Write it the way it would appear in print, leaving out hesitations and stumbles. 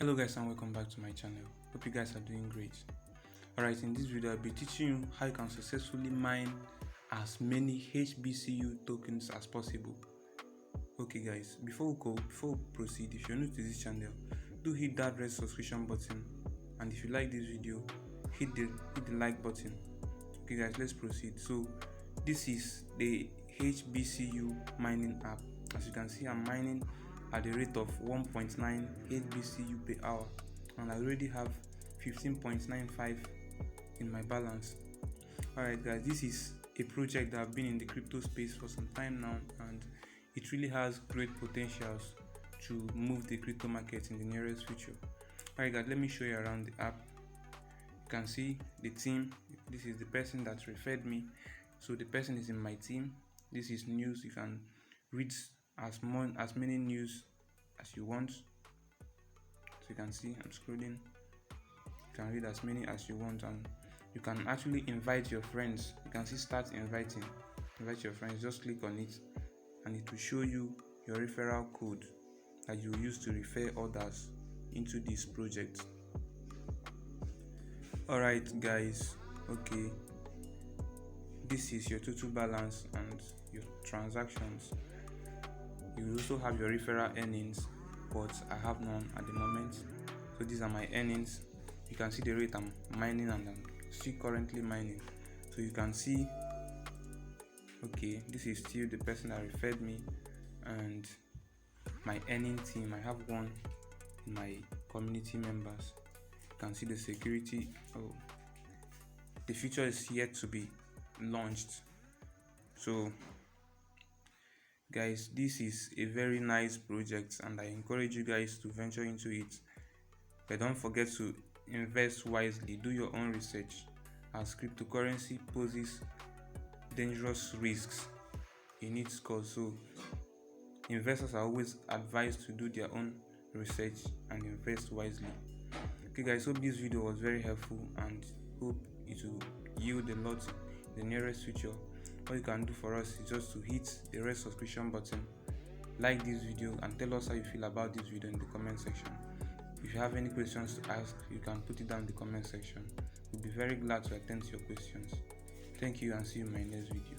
Hello guys and welcome back to my channel. Hope you guys are doing great. Alright, in this video I'll be teaching you how you can successfully mine as many HBCU tokens as possible. Okay guys, before we proceed, if you're new to this channel, do hit that red subscription button, and if you like this video, hit the like button. Okay guys, let's proceed. So this is the HBCU mining app. As you can see, I'm mining at the rate of 1.9 HBCU per hour, and I already have 15.95 in my balance. Alright guys, this is a project that I've been in the crypto space for some time now, and it really has great potentials to move the crypto market in the nearest future. Alright guys, let me show you around the app. You can see the team. This is the person that referred me, so the person is in my team. This is news. You can read as many news as you want. So you can see I'm scrolling. You can read as many as you want, and you can actually invite your friends. You can see start inviting. Invite your friends. Just click on it and it will show you your referral code that you use to refer others into this project. Alright guys, okay, this is your total balance and your transactions. You also have your referral earnings, but I have none at the moment. So these are my earnings. You can see the rate I'm mining, and I'm still currently mining. So you can see, okay, this is still the person that referred me, and my earning team, I have one in my community members. You can see the security. Oh, the feature is yet to be launched. So guys, this is a very nice project and I encourage you guys to venture into it, but don't forget to invest wisely. Do your own research, as cryptocurrency poses dangerous risks in its course. So investors are always advised to do their own research and invest wisely. Okay guys, hope this video was very helpful and hope it will yield a lot in the nearest future. What you can do for us is just to hit the red subscription button, like this video, and tell us how you feel about this video in the comment section. If you have any questions to ask, you can put it down in the comment section. We'll be very glad to attend to your questions. Thank you and see you in my next video.